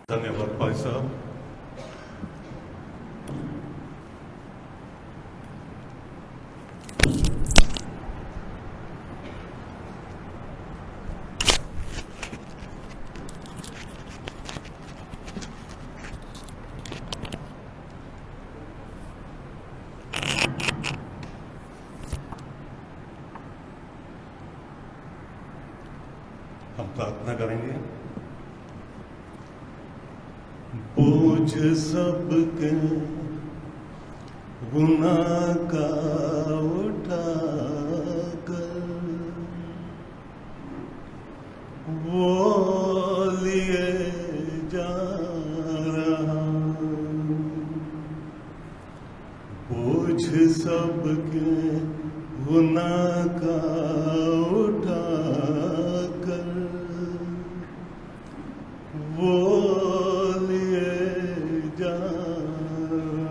धन्यवाद भाई साहब। हम प्रार्थना करेंगे। बोझ सबके गुनाह का उठा कर वो लिए जा रहा, बोझ सबके गुनाह का उठा कर वो लिए जा रहा।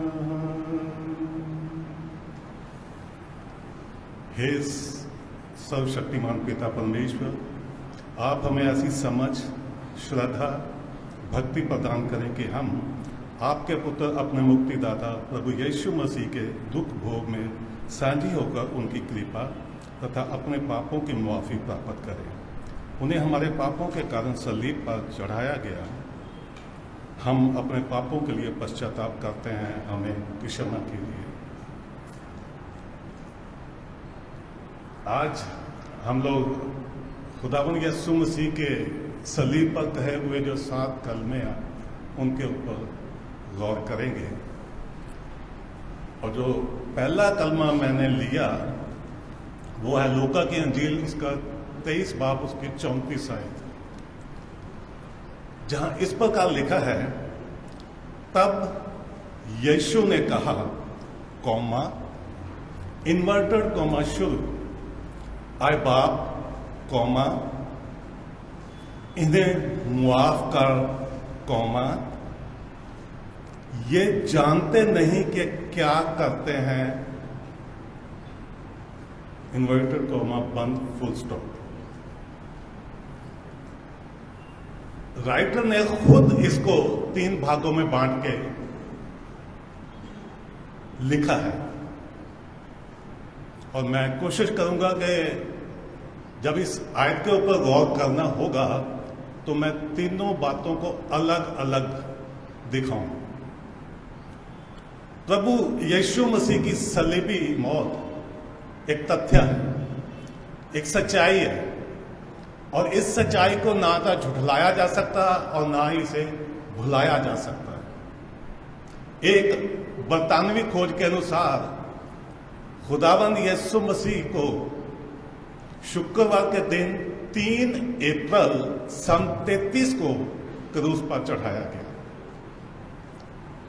हे सर्वशक्तिमान पिता परमेश्वर, आप हमें ऐसी समझ, श्रद्धा, भक्ति प्रदान करें कि हम आपके पुत्र अपने मुक्तिदाता प्रभु यीशु मसीह के दुख भोग में साझी होकर उनकी कृपा तथा अपने पापों की मुआफ़ी प्राप्त करें। उन्हें हमारे पापों के कारण सलीब पर चढ़ाया गया। हम अपने पापों के लिए पश्चाताप करते हैं, हमें क्षमा कीजिए। आज हम लोग खुदावंद यीशु मसीह के सलीब पर कहे हुए जो 7 कलमे हैं उनके ऊपर गौर करेंगे। और जो पहला कलमा मैंने लिया वो है लूका की अंजील, उसका 23 बाब, उसकी 34 आयत, जहां इस प्रकार लिखा है, तब यीशु ने कहा, कौमा, इन्वर्टेड कौमा शुरू, आए बाप, कौमा, इन्हें मुआफ कर, कौमा, ये जानते नहीं कि क्या करते हैं, इन्वर्टेड कॉमा बंद, फुल स्टॉप। राइटर ने खुद इसको 3 भागों में बांट के लिखा है और मैं कोशिश करूंगा कि जब इस आयत के ऊपर गौर करना होगा तो मैं तीनों बातों को अलग अलग दिखाऊं। प्रभु यीशु मसीह की सलीबी मौत एक तथ्य है, एक सच्चाई है, और इस सच्चाई को ना तो झुठलाया जा सकता और ना ही इसे भुलाया जा सकता है। एक बरतानवी खोज के अनुसार खुदावंद यीशु मसीह को शुक्रवार के दिन 3 अप्रैल सन 33 को क्रूस पर चढ़ाया गया।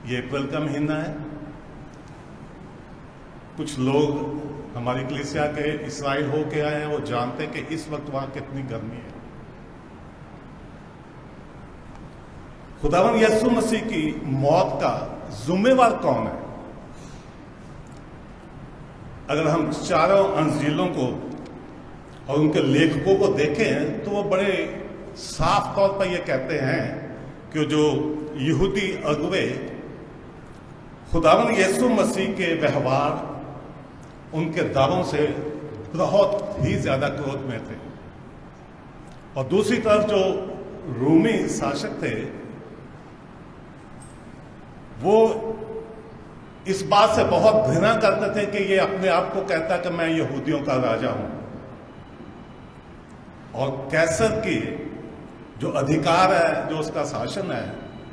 ये अप्रैल का महीना है। कुछ लोग हमारी कलीसिया के इस्राइल होके आए हैं, वो जानते कि इस वक्त वहां कितनी गर्मी है। खुदावंद यीशु मसीह की मौत का जिम्मेवार कौन है? अगर हम चारों अंजीलों को और उनके लेखकों को देखें तो वो बड़े साफ तौर पर ये कहते हैं कि जो यहूदी अगुवे खुदावंद यीशु मसीह के व्यवहार, उनके दावों से बहुत ही ज्यादा क्रोध में थे, और दूसरी तरफ जो रूमी शासक थे वो इस बात से बहुत घृणा करते थे कि ये अपने आप को कहता कि मैं यहूदियों का राजा हूं, और कैसर की जो अधिकार है, जो उसका शासन है,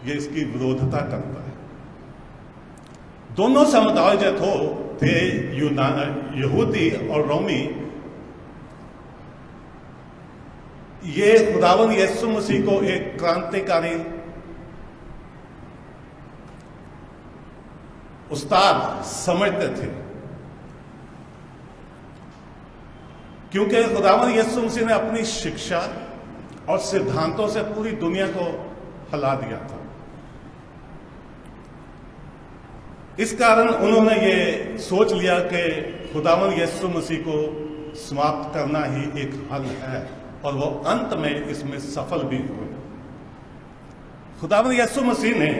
ये इसकी विरोधता करता है। दोनों समुदाय जो थे यहूदी और रोमी, ये खुदावंद यीशु मसीह को एक क्रांतिकारी उस्ताद समझते थे, क्योंकि खुदावंद यीशु मसीह ने अपनी शिक्षा और सिद्धांतों से पूरी दुनिया को हिला दिया था। इस कारण उन्होंने ये सोच लिया कि खुदावंद यीशु मसीह को समाप्त करना ही एक हल है, और वो अंत में इसमें सफल भी हुए। खुदावंद यीशु मसीह ने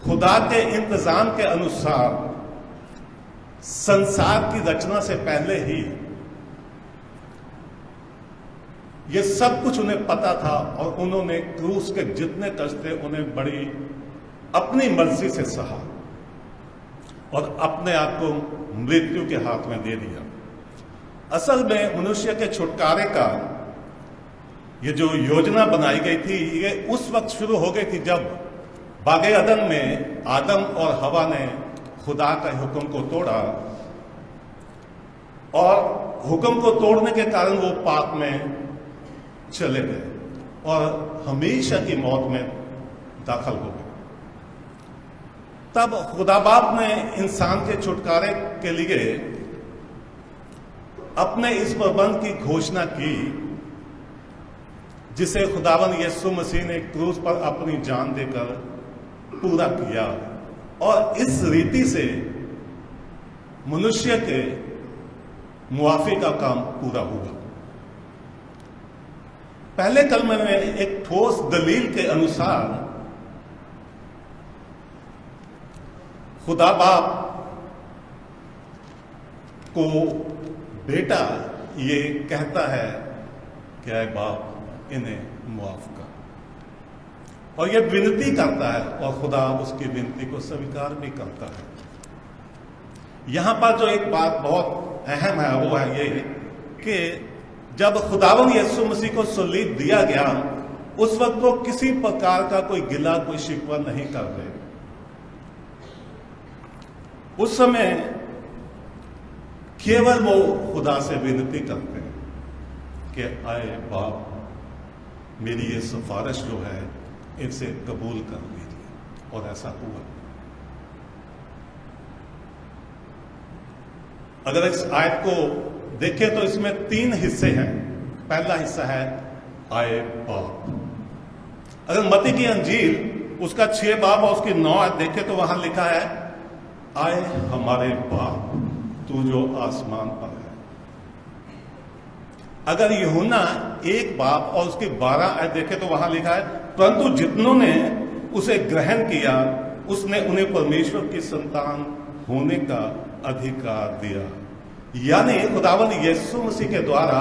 खुदा के इंतजाम के अनुसार संसार की रचना से पहले ही ये सब कुछ उन्हें पता था और उन्होंने क्रूस के जितने कष्ट थे उन्हें बड़ी अपनी मर्जी से सहा और अपने आप को मृत्यु के हाथ में दे दिया। असल में मनुष्य के छुटकारे का ये जो योजना बनाई गई थी ये उस वक्त शुरू हो गई थी जब बागे अदन में आदम और हवा ने खुदा के हुक्म को तोड़ा और हुक्म को तोड़ने के कारण वो पाप में चले गए और हमेशा की मौत में दाखिल हो गए। तब खुदा बाप ने इंसान के छुटकारे के लिए अपने इस प्रबंध की घोषणा की जिसे खुदावंद यीशु मसीह ने क्रूस पर अपनी जान देकर पूरा किया और इस रीति से मनुष्य के मुआफी का काम पूरा हुआ। पहले कलमे में एक ठोस दलील के अनुसार खुदा बाप को बेटा ये कहता है कि ऐ बाप इन्हें मुआफ कर, और ये विनती करता है और खुदा उसकी विनती को स्वीकार भी करता है। यहां पर जो एक बात बहुत अहम है वो है ये कि जब खुदावंद यीशु मसीह को सलीब दिया गया उस वक्त वो किसी प्रकार का कोई गिला कोई शिकवा नहीं कर रहे। उस समय केवल वो खुदा से विनती करते हैं कि आए बाप मेरी ये सिफारिश जो है इसे कबूल कर लीजिए, और ऐसा हुआ। अगर इस आयत को देखें तो इसमें 3 हिस्से हैं। पहला हिस्सा है आए बाप। अगर मत्ती की अंजील उसका 6 बाब और उसकी 9 आयत देखें तो वहां लिखा है आए हमारे बाप तू जो आसमान पर है। अगर यूहन्ना 1 बाब और उसकी 12 आयत देखें तो वहां लिखा है परंतु जितनों ने उसे ग्रहण किया उसने उन्हें परमेश्वर की संतान होने का अधिकार दिया। यानी खुदावंद यीशु मसीह के द्वारा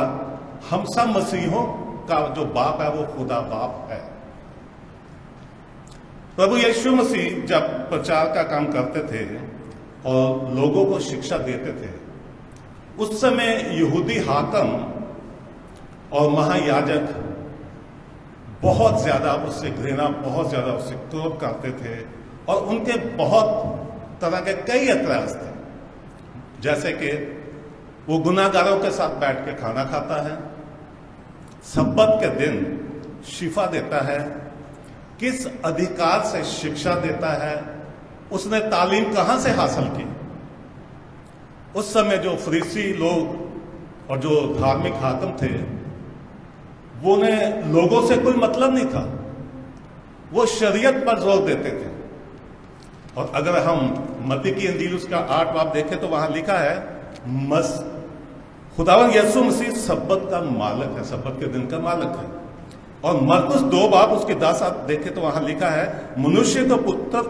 हम सब मसीहों का जो बाप है वो खुदा बाप है। प्रभु यीशु मसीह जब प्रचार का काम करते थे और लोगों को शिक्षा देते थे उस समय यहूदी हाकिम और महायाजक बहुत ज्यादा उससे घृणा, बहुत ज्यादा उससे क्रोध करते थे और उनके बहुत तरह के कई ऐतराज थे, जैसे कि वो गुनाहगारों के साथ बैठ के खाना खाता है, सब्बत के दिन शिफा देता है, किस अधिकार से शिक्षा देता है, उसने तालीम कहां से हासिल की। उस समय जो फरीसी लोग और जो धार्मिक हाकिम थे वो ने लोगों से कोई मतलब नहीं था, वो शरीयत पर जोर देते थे। और अगर हम मत्ती की अंजील उसका 8 बाब देखें तो वहां लिखा है खुदावंद यीशु मसीह सब्बत का मालिक है, सब्बत के दिन का मालिक है। और मरकुस 2 बाब उसके 10 आयत देखें तो वहां लिखा है मनुष्य के पुत्र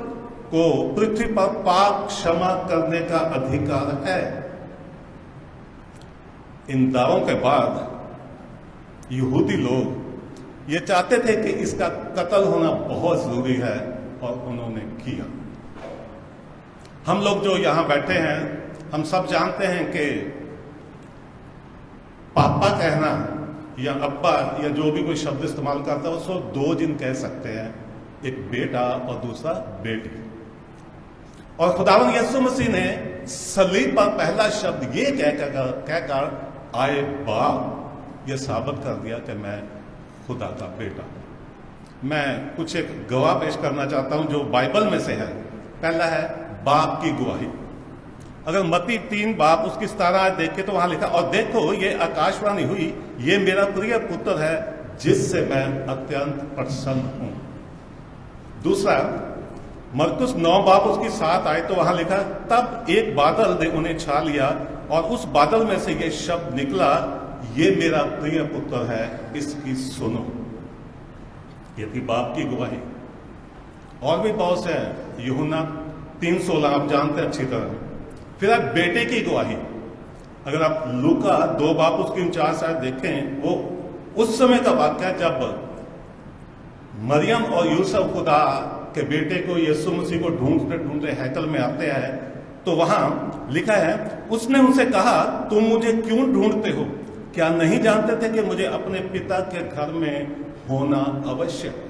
को पृथ्वी पर पाप क्षमा करने का अधिकार है। इन दावों के बाद यहूदी लोग ये चाहते थे कि इसका कत्ल होना बहुत जरूरी है और उन्होंने किया। हम लोग जो यहां बैठे हैं हम सब जानते हैं कि पापा कहना या अब्बा या जो भी कोई शब्द इस्तेमाल करता है उसको 2 जिन कह सकते हैं, एक बेटा और दूसरा बेटी। और खुदावंद यीशु मसीह ने सलीब पर पहला शब्द ये कहकर आए बाप ये साबित कर दिया कि मैं खुदा का बेटा हूं। मैं कुछ एक गवाह पेश करना चाहता हूं जो बाइबल में से है। पहला है बाप की गवाही। अगर मत्ती 3 बाप उसकी 17 देखे तो वहां लिखा और देखो ये आकाशवाणी हुई ये मेरा प्रिय पुत्र है जिससे मैं अत्यंत प्रसन्न हूं। दूसरा मरकुस 9 बाप उसकी 7 आए तो वहां लिखा तब एक बादल ने उन्हें छा लिया और उस बादल में से ये शब्द निकला ये मेरा प्रिय पुत्र है इसकी सुनो। ये थी बाप की गवाही। और भी बहुत से हैं, यूहन्ना 3:16 आप जानते हैं अच्छी तरह। फिर आप बेटे की गवाही, अगर आप लूका 2:3-4 देखें, वो उस समय का वाक्य है जब मरियम और यूसुफ खुदा के बेटे को यीशु मसीह को ढूंढते ढूंढते हैकल में आते हैं। तो वहां लिखा है, उसने उनसे कहा, तुम मुझे क्यों ढूंढते हो? क्या नहीं जानते थे कि मुझे अपने पिता के घर में होना अवश्य है?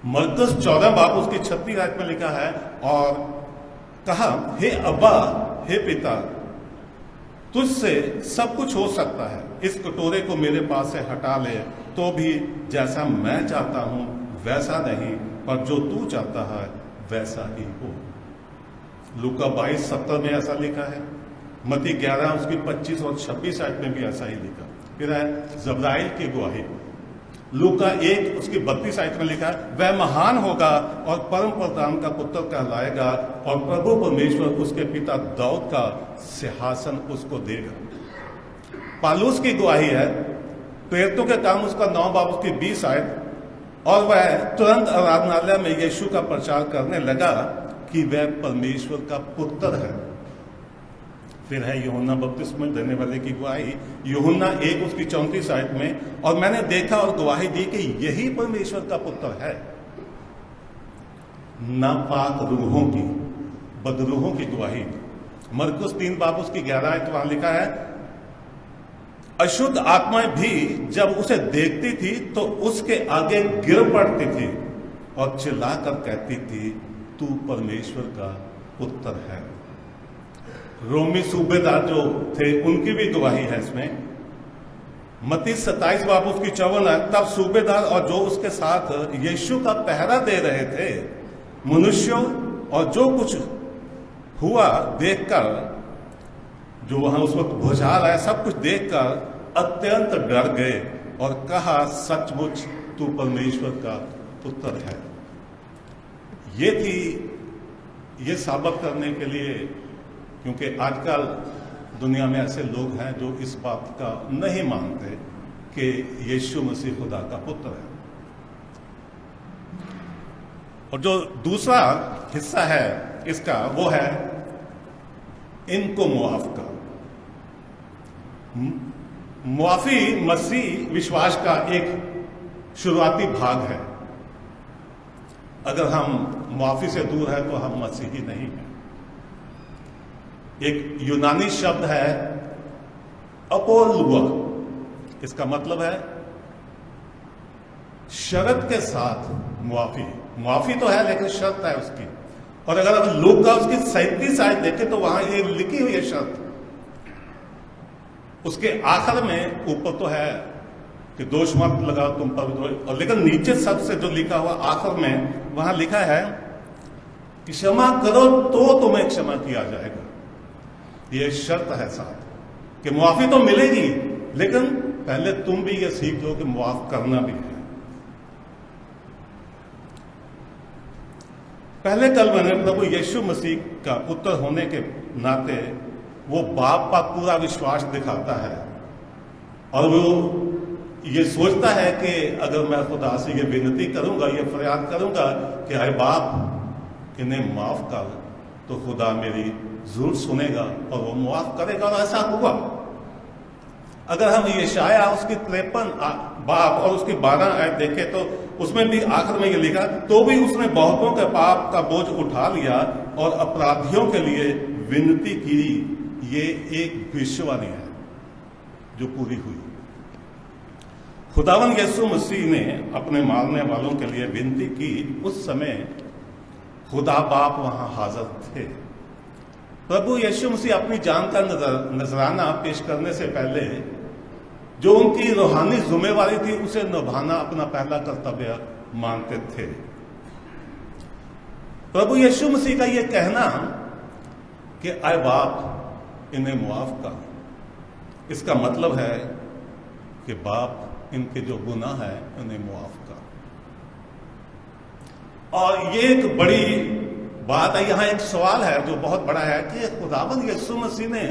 मरकुस 14:36 में लिखा है, और कहा, हे अब्बा, हे पिता, तुझसे सब कुछ हो सकता है। इस कटोरे को मेरे पास से हटा ले, तो भी जैसा मैं चाहता हूं वैसा नहीं, पर जो तू चाहता है वैसा ही हो। लूका 22:70 में ऐसा लिखा है। मत्ती 11 उसकी 25 और 26 में भी ऐसा ही लिखा। फिर है जब्राइल की गवाही, लूका 1 उसकी 32 में लिखा है, वह महान होगा और परम प्रधान का पुत्र कहलाएगा, और प्रभु परमेश्वर उसके पिता दाऊद का सिंहासन उसको देगा। पालूस की गवाही है, प्रेरितों के काम उसका 9 उसकी 20 और वह तुरंत आराधनालय में यीशु का प्रचार करने लगा कि वह परमेश्वर का पुत्र है। फिर है यूहन्ना बपतिस्मा देने वाले की गवाही, यूहन्ना 1 उसकी 34 में, और मैंने देखा और गवाही दी कि यही परमेश्वर का पुत्र है। नापाक रूहों की, बदरूहों की गवाही, मरकुस 3 उसकी 11 वहां लिखा है, अशुद्ध आत्माएं भी जब उसे देखती थी तो उसके आगे गिर पड़ती थी और चिल्लाकर कहती थी, तू परमेश्वर का पुत्र है। रोमी सूबेदार जो थे उनकी भी गवाही है इसमें। मत्ती 27 उसकी 54, तब सूबेदार और जो उसके साथ यीशु का पहरा दे रहे थे मनुष्यों और जो कुछ हुआ देखकर, जो वहां उस वक्त भूचाल आया, सब कुछ देखकर अत्यंत डर गए और कहा, सचमुच तू परमेश्वर का पुत्र है। ये साबित करने के लिए, क्योंकि आजकल दुनिया में ऐसे लोग हैं जो इस बात का नहीं मानते कि यीशु मसीह खुदा का पुत्र है। और जो दूसरा हिस्सा है इसका, वो है इनको मुआफ का। मुआफी मसीह विश्वास का एक शुरुआती भाग है। अगर हम मुआफी से दूर है तो हम मसीही नहीं हैं। एक यूनानी शब्द है अपोलुआ, इसका मतलब है शर्त के साथ मुआफी। मुआफी तो है लेकिन शर्त है उसकी। और अगर हम लोग का उसकी 37 देखें तो वहां ये लिखी हुई है शर्त। उसके आखिर में, ऊपर तो है कि दोष मत लगाओ तुम पर, और लेकिन नीचे सबसे जो लिखा हुआ आखिर में, वहां लिखा है कि क्षमा करो तो तुम्हें क्षमा किया जाएगा। ये शर्त है साथ कि मुआफी तो मिलेगी, लेकिन पहले तुम भी ये सीख लो कि मुआफ करना भी है। पहले कल मैंने प्रभु यीशु मसीह का पुत्र होने के नाते वो बाप का पूरा विश्वास दिखाता है, और वो ये सोचता है कि अगर मैं खुदा से ये विनती करूंगा, ये फरियाद करूंगा कि अरे बाप इन्हें माफ कर, तो खुदा मेरी जरूर सुनेगा और वो माफ करेगा। और ऐसा हुआ। अगर हम यशाया उसकी 53 बाप और उसकी 12 देखें तो उसमें भी आखिर में ये लिखा, तो भी उसने बहुतों के पाप का बोझ उठा लिया और अपराधियों के लिए विनती की। ये एक भविष्यवाणी है जो पूरी हुई। खुदावन यीशु मसीह ने अपने मारने वालों के लिए विनती की। उस समय खुदा बाप वहां हाजिर थे। प्रभु यीशु मसीह अपनी जान का नजराना पेश करने से पहले जो उनकी रूहानी जिम्मेवारी थी उसे निभाना अपना पहला कर्तव्य मानते थे। प्रभु यीशु मसीह का यह कहना कि आए बाप इन्हें मुआफ कर, इसका मतलब है कि बाप इनके जो गुनाह है उन्हें मुआफ कर। और ये एक बड़ी बात है। यहां एक सवाल है जो बहुत बड़ा है कि खुदावंद यीशु मसीह ने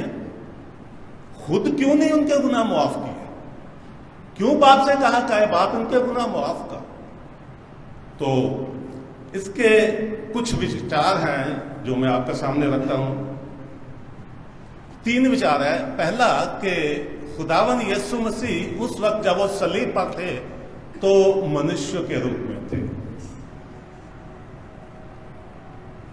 खुद क्यों नहीं उनके गुनाह मुआफ किए? क्यों बाप से कहा कि बाप इनके गुनाह मुआफ कर? तो इसके कुछ विचार हैं जो मैं आपके सामने रखता हूं। 3 विचार है। पहला कि खुदावन यीशु मसीह उस वक्त जब वो सलीब पर थे तो मनुष्य के रूप में थे।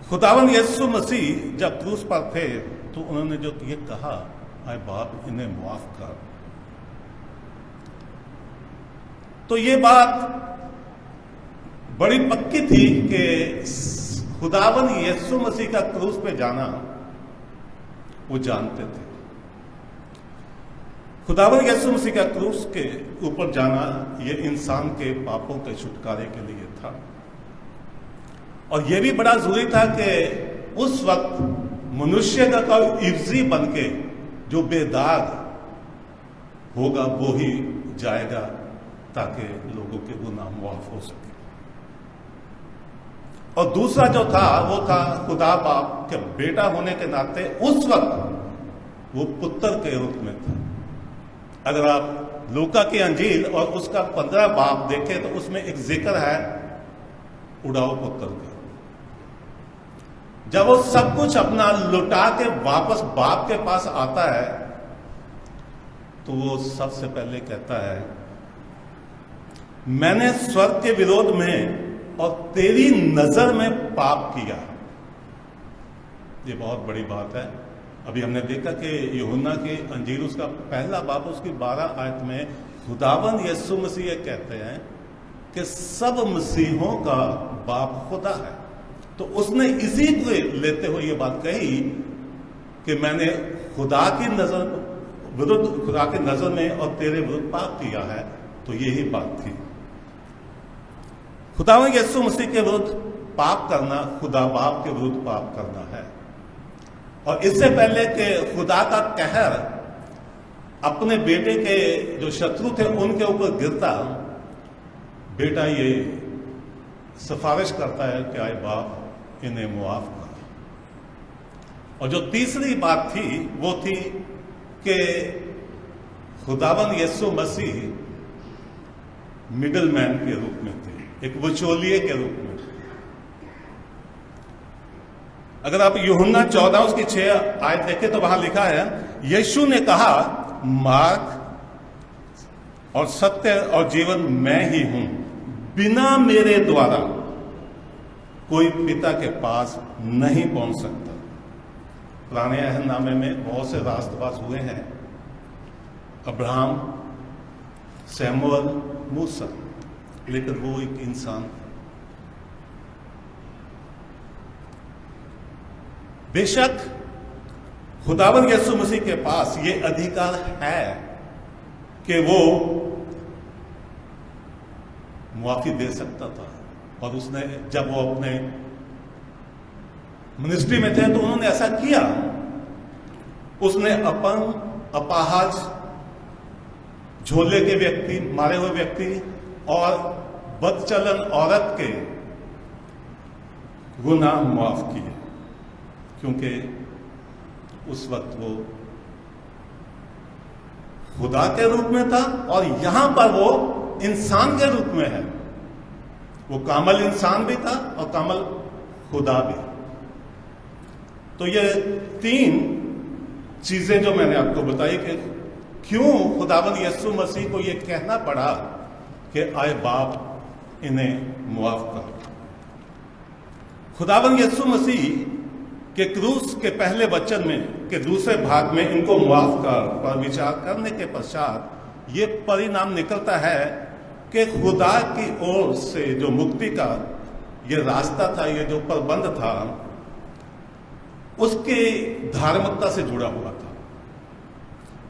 खुदावन यीशु मसीह जब क्रूस पर थे तो उन्होंने जो ये कहा, आए बाप इन्हें माफ कर, तो ये बात बड़ी पक्की थी कि खुदावन यीशु मसीह का क्रूस पे जाना वो जानते थे। खुदावन यीशु मसीह का क्रूस के ऊपर जाना ये इंसान के पापों के छुटकारे के लिए था। और यह भी बड़ा जरूरी था कि उस वक्त मनुष्य का कोई इफ्जी बन के जो बेदाग होगा वो ही जाएगा ताकि लोगों के गुनाह माफ हो सके। और दूसरा जो था वो था खुदा बाप के बेटा होने के नाते उस वक्त वो पुत्र के रूप में था। अगर आप लूका की अंजील और उसका 15 बाब देखें तो उसमें एक जिक्र है उड़ाऊ पुत्र का। जब वो सब कुछ अपना लुटा के वापस बाप के पास आता है तो वो सबसे पहले कहता है, मैंने स्वर्ग के विरोध में और तेरी नजर में पाप किया। ये बहुत बड़ी बात है। अभी हमने देखा कि यूहन्ना की अंजील उसका पहला बाब उसकी 12 आयत में खुदावंद यीशु मसीह कहते हैं कि सब मसीहों का बाप खुदा है। तो उसने इसी को लेते हुए ये बात कही कि मैंने खुदा की नजर में और तेरे विरुद्ध पाप किया है। तो यही बात थी। खुदावंद यीशु मसीह के विरुद्ध पाप करना खुदा बाप के विरुद्ध पाप करना है। और इससे पहले कि खुदा का कहर अपने बेटे के जो शत्रु थे उनके ऊपर गिरता, बेटा ये सिफारिश करता है कि आए बाप इन्हें मुआफ कर। और जो तीसरी बात थी वो थी कि खुदावंद यीशु मसीह मिडल मैन के रूप में थे, एक वचोलिए के रूप में। अगर आप यूहन्ना 14 उसकी 6 आयत देखें तो वहां लिखा है, यीशु ने कहा, मार्ग और सत्य और जीवन मैं ही हूं, बिना मेरे द्वारा कोई पिता के पास नहीं पहुंच सकता। पुराने अहदनामे में बहुत से रास्तबाज हुए हैं, अब्राहम, सैमुअल, मूसा, लेकिन वो एक इंसान था। बेशक खुदावंद यीशु मसीह के पास ये अधिकार है कि वो मुआफी दे सकता था। और उसने जब वो अपने मिनिस्ट्री में थे तो उन्होंने ऐसा किया। उसने अपाहज, झोले के व्यक्ति, मारे हुए व्यक्ति और बदचलन औरत के गुनाह माफ किए, क्योंकि उस वक्त वो खुदा के रूप में था और यहां पर वो इंसान के रूप में है। वो कामल इंसान भी था और कामल खुदा भी। तो ये 3 चीजें जो मैंने आपको बताई कि क्यों खुदावंद यीशु मसीह को ये कहना पड़ा कि आए बाप इन्हें मुआफ कर। खुदावंद यीशु मसीह के क्रूस के पहले वचन में के दूसरे भाग में इनको मुआफ कर पर विचार करने के पश्चात ये परिणाम निकलता है कि खुदा की ओर से जो मुक्ति का ये रास्ता था, ये जो प्रबंध था, उसके धार्मिकता से जुड़ा हुआ था।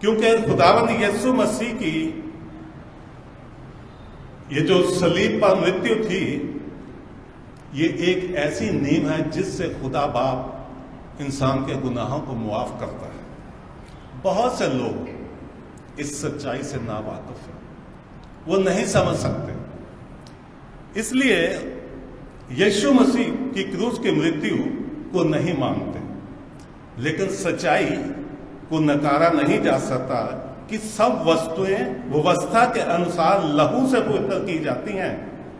क्योंकि खुदावंद यीशु मसीह की ये जो सलीब पर मृत्यु थी, ये एक ऐसी नींव है जिससे खुदा बाप इंसान के गुनाहों को मुआफ करता है। बहुत से लोग इस सच्चाई से नावाकिफ हैं, वो नहीं समझ सकते। इसलिए यीशु मसीह की क्रूस की मृत्यु को नहीं मानते। लेकिन सच्चाई को नकारा नहीं जा सकता कि सब वस्तुएं व्यवस्था के अनुसार लहू से पवित्र की जाती हैं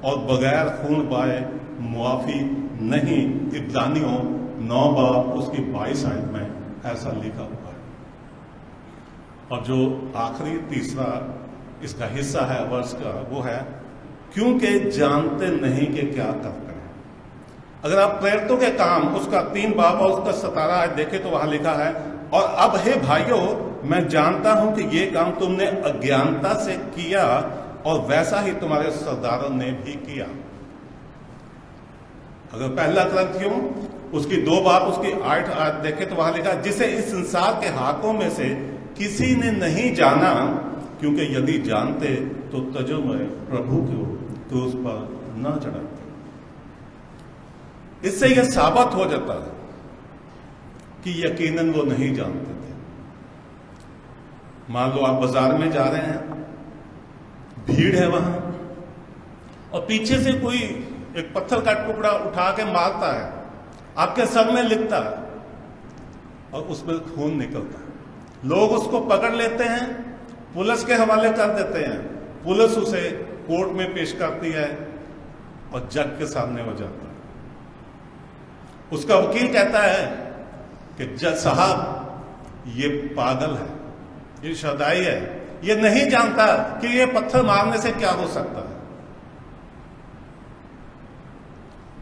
और बगैर खून बहाए मुआफी नहीं। इब्रानियों 9 बाब उसकी 22 आयत में ऐसा लिखा हुआ है। और जो आखिरी तीसरा इसका हिस्सा है वर्ष का, वो है क्योंकि जानते नहीं कि क्या करते हैं। अगर आप प्रेरितों के काम उसका 3 बाब और उसका 17 आयत देखें तो वहां लिखा है, और अब हे भाइयों, मैं जानता हूं कि ये काम तुमने अज्ञानता से किया और वैसा ही तुम्हारे सरदारों ने भी किया। अगर पहला ग्रंथियों उसकी 2 बाब उसकी 8 आयत देखे तो वहां लिखा, जिसे इस संसार के हाकों में से किसी ने नहीं जाना, क्योंकि यदि जानते तो तजुर्बे प्रभु को क्रूस पर न चढ़ाते। इससे यह साबित हो जाता है कि यकीनन वो नहीं जानते थे। मान लो आप बाजार में जा रहे हैं, भीड़ है वहां, और पीछे से कोई एक पत्थर का टुकड़ा उठा के मारता है, आपके सर में लिखता है और उसमें खून निकलता है। लोग उसको पकड़ लेते हैं, पुलिस के हवाले कर देते हैं, पुलिस उसे कोर्ट में पेश करती है और जज के सामने हो जाता है। उसका वकील कहता है कि जज साहब ये पागल है, ये शदाई है, ये नहीं जानता कि ये पत्थर मारने से क्या हो सकता है।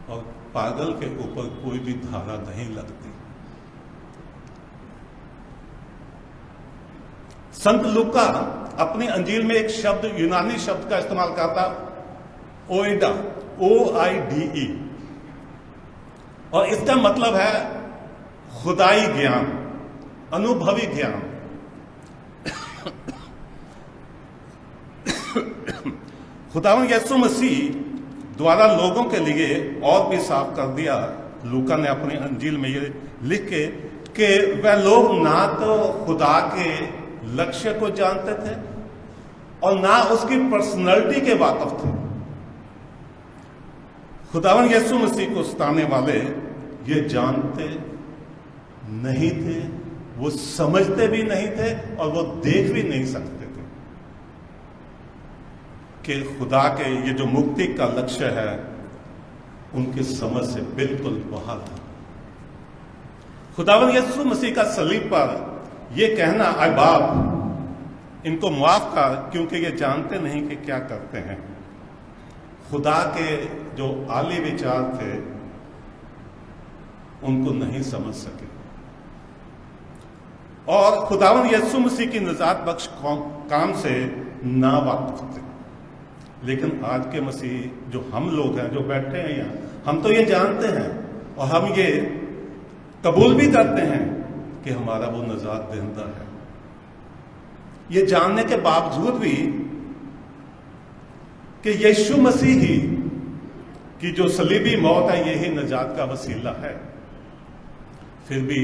और पागल के ऊपर कोई भी धारा नहीं लगती। संत लूका अपनी अंजील में एक शब्द, यूनानी शब्द का इस्तेमाल करता, ओइडा, OIDE, और इसका मतलब है खुदाई ज्ञान, अनुभवी ज्ञान। खुदावंद यीशु मसीह द्वारा लोगों के लिए और भी साफ कर दिया। लूका ने अपनी अंजील में ये लिख के कि वह लोग ना तो खुदा के लक्ष्य को जानते थे और ना उसकी पर्सनैलिटी के वाकिफ थे। खुदावंद यीशु मसीह को सताने वाले ये जानते नहीं थे, वो समझते भी नहीं थे और वो देख भी नहीं सकते थे कि खुदा के ये जो मुक्ति का लक्ष्य है उनकी समझ से बिल्कुल बाहर था। खुदावंद यीशु मसीह का सलीब पर ये कहना, आए बाप इनको माफ कर क्योंकि ये जानते नहीं कि क्या करते हैं, खुदा के जो आली विचार थे उनको नहीं समझ सके और खुदावंद यीशु मसीह की निजात बख्श काम से ना वाकिफ थे। लेकिन आज के मसीह जो हम लोग हैं, जो बैठे हैं यहाँ, हम तो ये जानते हैं और हम ये कबूल भी करते हैं कि हमारा वो निजात देंदा है। ये जानने के बावजूद भी कि यीशु मसीह ही की जो सलीबी मौत है यही निजात का वसीला है, फिर भी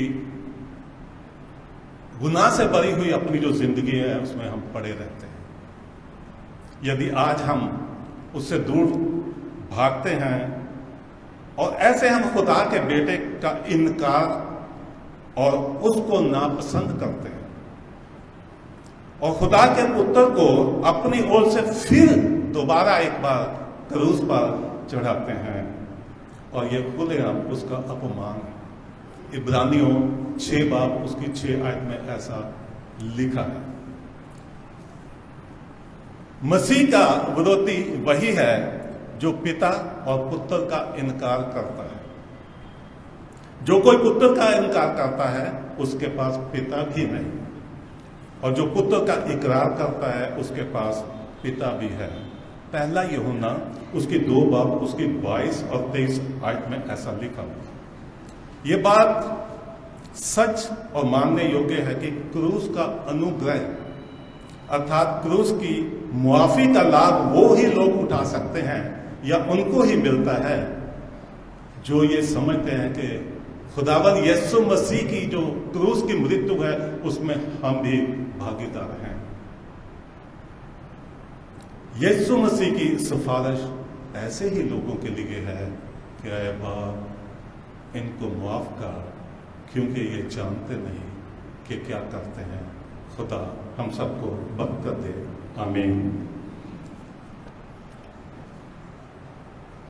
गुनाह से भरी हुई अपनी जो जिंदगी है उसमें हम पड़े रहते हैं। यदि आज हम उससे दूर भागते हैं और ऐसे हम खुदा के बेटे का इनकार और उसको नापसंद करते हैं और खुदा के पुत्र को अपनी ओर से फिर दोबारा एक बार क्रूस पर चढ़ाते हैं और ये खुलेआम उसका अपमान है। इब्रानियों 6 बाब उसकी 6 आयत में ऐसा लिखा है। मसीह का विरोधी वही है जो पिता और पुत्र का इनकार करता है। जो कोई पुत्र का इनकार करता है उसके पास पिता भी नहीं, और जो पुत्र का इकरार करता है उसके पास पिता भी है। पहला यूहन्ना उसकी 2 बाब उसकी 22 और 23 आयत में ऐसा लिखा हुआ। ये बात सच और मानने योग्य है कि क्रूस का अनुग्रह अर्थात क्रूस की मुआफी का लाभ वो ही लोग उठा सकते हैं या उनको ही मिलता है जो ये समझते हैं कि खुदावंद यीशु मसीह की जो क्रूस की मृत्यु है उसमें हम भी भागीदार हैं। यीशु मसीह की सिफारिश ऐसे ही लोगों के लिए है कि ऐ बाप इनको माफ कर क्योंकि ये जानते नहीं कि क्या करते हैं। खुदा हम सबको बरकत दे। आमीन।